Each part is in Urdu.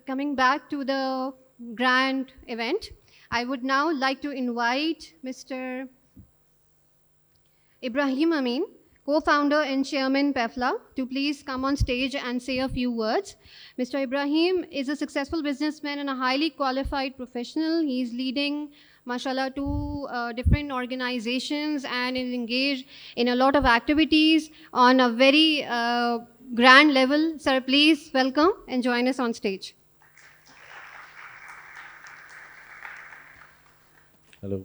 coming back to the grand event, I would now like to invite Mr. Ibrahim Amin, co-founder and chairman PEFLA, to please come on stage and say a few words. Mr. Ibrahim is a successful businessman and a highly qualified professional. He is leading, mashallah, two different organizations and is engaged in a lot of activities on a very grand level. Sir, please welcome and join us on stage. Hello.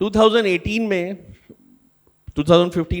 2015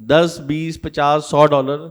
10, 20, 50, $100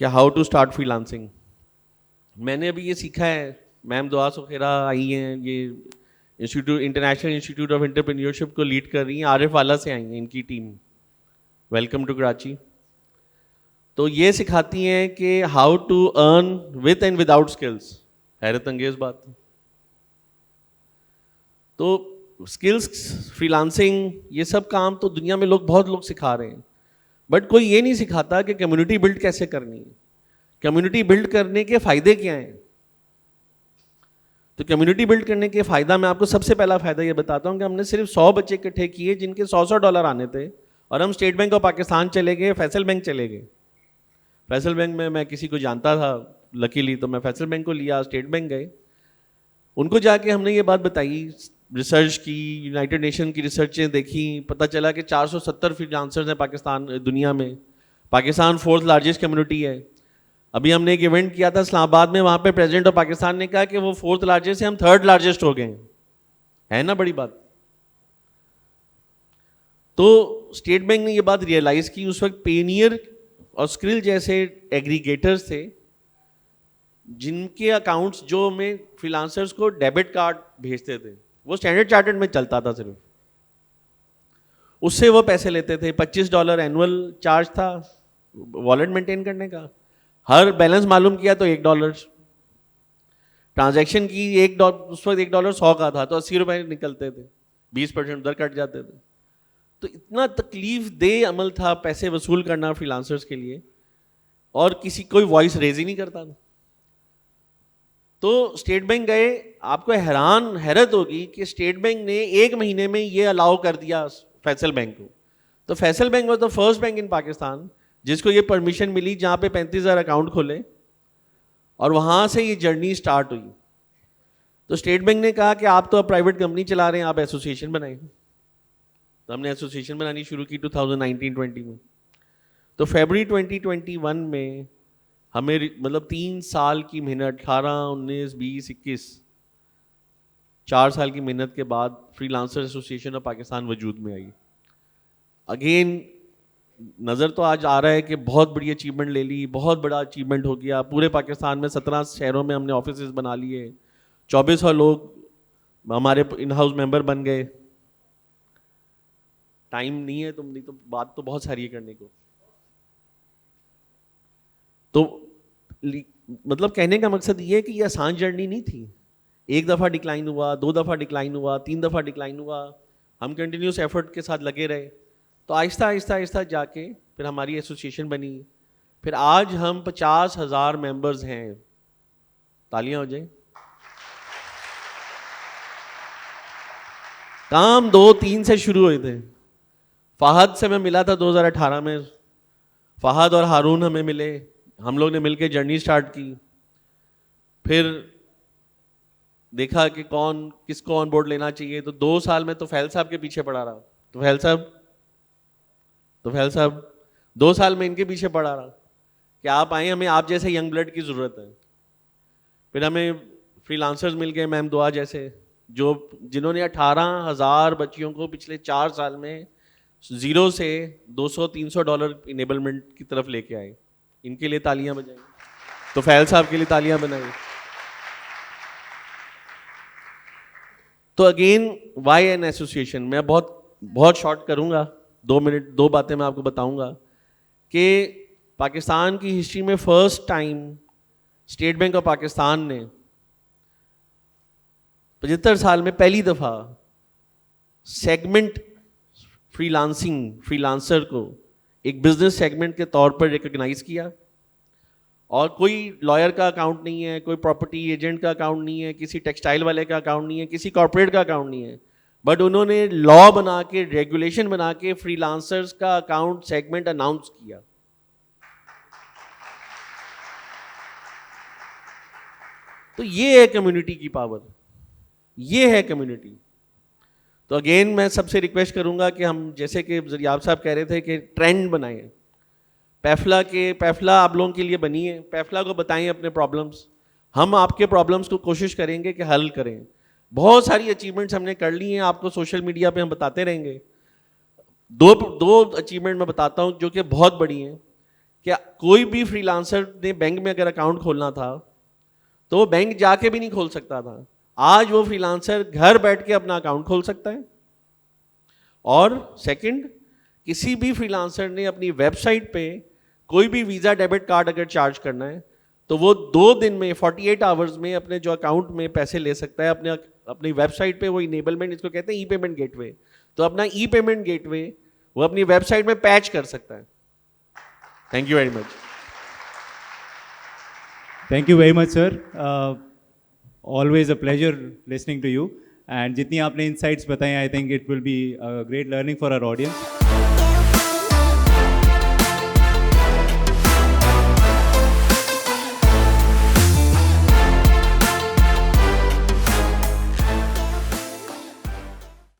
کہ how to start freelancing. میں نے ابھی یہ سیکھا ہے, میم دعا سخیرہ آئی ہیں, یہ institute international institute of entrepreneurship کو لیڈ کر رہی ہیں, عارف والا سے آئی ہیں ان کی ٹیم, ویلکم ٹو کراچی. تو یہ سکھاتی ہیں کہ how to earn with and without skills. حیرت انگیز بات. تو اسکلس, فری لانسنگ, یہ سب کام تو دنیا میں بہت لوگ سکھا رہے ہیں, بٹ کوئی یہ نہیں سکھاتا کہ کمیونٹی بلڈ کیسے کرنی ہے, کمیونٹی بلڈ کرنے کے فائدے کیا ہیں. تو کمیونٹی بلڈ کرنے کے فائدہ میں آپ کو سب سے پہلا فائدہ یہ بتاتا ہوں کہ ہم نے صرف 100 بچے اکٹھے کیے جن کے $100 آنے تھے, اور ہم اسٹیٹ بینک آف پاکستان چلے گئے, فیصل بینک چلے گئے. فیصل بینک میں کسی کو جانتا تھا لکیلی, تو میں فیصل بینک کو لیا, اسٹیٹ بینک گئے, ان کو جا کے ہم نے یہ بات بتائی, ریسرچ کی, یونائٹڈ نیشن کی ریسرچیں دیکھی, پتہ چلا کہ 470 فری لانسرز ہیں پاکستان دنیا میں. پاکستان 4th لارجسٹ کمیونٹی ہے. ابھی ہم نے ایک ایونٹ کیا تھا اسلام آباد میں, وہاں پہ پریزیڈنٹ آف پاکستان نے کہا کہ وہ 4th لارجسٹ ہے, ہم 3rd لارجسٹ ہو گئے ہیں. ہے نا بڑی بات. تو اسٹیٹ بینک نے یہ بات ریئلائز کی. اس وقت پینیئر اور اسکرل جیسے ایگریگیٹرز تھے جن کے اکاؤنٹس جو ہمیں فری لانسرز کو ڈیبٹ کارڈ بھیجتے تھے, وہ اسٹینڈرڈ چارٹرڈ میں چلتا تھا صرف, اس سے وہ پیسے لیتے تھے. $25 اینول چارج تھا والٹ مینٹین کرنے کا. ہر بیلنس معلوم کیا تو $1. ٹرانزیکشن کی اس وقت $1 100 کا تھا, تو $80 نکلتے تھے, 20% ادھر کٹ جاتے تھے. تو اتنا تکلیف دہ عمل تھا پیسے وصول کرنا فری لانسرز کے لیے, اور کوئی وائس ریز ہی نہیں کرتا تھا. تو اسٹیٹ بینک گئے. آپ کو حیرت ہوگی کہ اسٹیٹ بینک نے 1 مہینے میں یہ الاؤ کر دیا فیصل بینک کو. تو Faisal bank was the first bank in Pakistan جس کو یہ پرمیشن ملی, جہاں پہ 35,000 اکاؤنٹ کھولے, اور وہاں سے یہ جرنی اسٹارٹ ہوئی. تو اسٹیٹ بینک نے کہا کہ آپ تو اب پرائیویٹ کمپنی چلا رہے ہیں, آپ ایسوسیشن بنائیں. تو ہم نے ایسوسیشن بنانی شروع کی 2019-20 میں. تو فیبرری 2021 میں ہمیں 3 سال کی محنت, 18, 19, 20, 21, 4 سال کی محنت کے بعد free lancer association of Pakistan وجود میں آئی. اگین نظر تو آج آ رہا ہے کہ بہت بڑی اچیومنٹ لے لی, بہت بڑا اچیومنٹ ہو گیا. پورے پاکستان میں 17 شہروں میں ہم نے آفیسز بنا لیے, 2400 لوگ ہمارے ان ہاؤس ممبر بن گئے. ٹائم نہیں ہے تو بات تو بہت ساری ہے کرنے کو. تو کہنے کا مقصد یہ ہے کہ یہ آسان جرنی نہیں تھی. 1 دفعہ ڈکلائن ہوا, 2 دفعہ ڈکلائن ہوا, 3 دفعہ ڈکلائن ہوا, ہم کنٹینیوس ایفرٹ کے ساتھ لگے رہے. تو آہستہ آہستہ آہستہ جا کے پھر ہماری ایسوسیشن بنی. پھر آج ہم 50,000 ممبرز ہیں. تالیاں ہو جائیں. کام 2-3 سے شروع ہوئے تھے. فہد سے میں ملا تھا 2018 میں. فہد اور ہارون ہمیں ملے, ہم لوگ نے مل کے جرنی سٹارٹ کی. پھر دیکھا کہ کس کو آن بورڈ لینا چاہیے. تو 2 سال میں تو فیل صاحب کے پیچھے پڑا رہا. تو فیل صاحب 2 سال میں ان کے پیچھے پڑا رہا کہ آپ آئیں, ہمیں آپ جیسے ینگ بلڈ کی ضرورت ہے. پھر ہمیں فری لانسرز مل گئے, میم دعا جیسے, جنہوں نے 18,000 بچیوں کو پچھلے 4 سال میں 0 سے $200-300 انیبلمنٹ کی طرف لے کے آئے. ان کے لیے تالیاں بجائیں. تو فیل صاحب کے لیے تالیاں بنائیں. تو اگین وائی این ایسوسیشن. میں بہت شارٹ کروں گا, 2 منٹ 2 باتیں میں آپ کو بتاؤں گا کہ پاکستان کی ہسٹری میں first time state bank of Pakistan نے 75 سال میں پہلی دفعہ سیگمنٹ فری لانسر کو ایک بزنس سیگمنٹ کے طور پر ریکگنائز کیا. اور کوئی لائر کا اکاؤنٹ نہیں ہے, کوئی پراپرٹی ایجنٹ کا اکاؤنٹ نہیں ہے, کسی ٹیکسٹائل والے کا اکاؤنٹ نہیں ہے, کسی کارپوریٹ کا اکاؤنٹ نہیں ہے, بٹ انہوں نے لا بنا کے, ریگولیشن بنا کے فری لانسرز کا اکاؤنٹ سیگمنٹ اناؤنس کیا. تو یہ ہے کمیونٹی کی پاور, یہ ہے کمیونٹی. تو اگین میں سب سے ریکویسٹ کروں گا کہ ہم جیسے کہ ذریعہ صاحب کہہ رہے تھے کہ ٹرینڈ بنائیں. پیفلا آپ لوگوں کے لیے بنی ہے. پیفلا کو بتائیں اپنے پرابلمس, ہم آپ کے پرابلمس کو کوشش کریں گے کہ حل کریں. بہت ساری اچیومنٹس ہم نے کر لی ہیں, آپ کو سوشل میڈیا پہ ہم بتاتے رہیں گے. دو اچیومنٹ میں بتاتا ہوں جو کہ بہت بڑی ہیں. کہ کوئی بھی فری لانسر نے بینک میں اگر اکاؤنٹ کھولنا تھا تو وہ بینک جا کے بھی نہیں کھول سکتا تھا. آج وہ فری لانسر گھر بیٹھ کے اپنا اکاؤنٹ کھول سکتا ہے. اور سیکنڈ, کسی بھی فری لانسر نے اپنی ویب سائٹ پہ کوئی بھی ویزا ڈیبٹ کارڈ اگر چارج کرنا ہے تو وہ 2 دن میں 48 آورز میں اپنے جو اکاؤنٹ میں پیسے لے سکتا ہے. اپنی ویب سائٹ پہ وہ انیبلمنٹ, اس کو کہتے ہیں ای پیمنٹ گیٹ وے, تو اپنا ای پیمنٹ گیٹ وے وہ اپنی ویب سائٹ میں پیچ کر سکتا ہے. Thank you very much. Thank you very much sir, always a pleasure listening to you, and جتنی آپ نے انسائٹس بتائیں I think it will be great learning for our audience.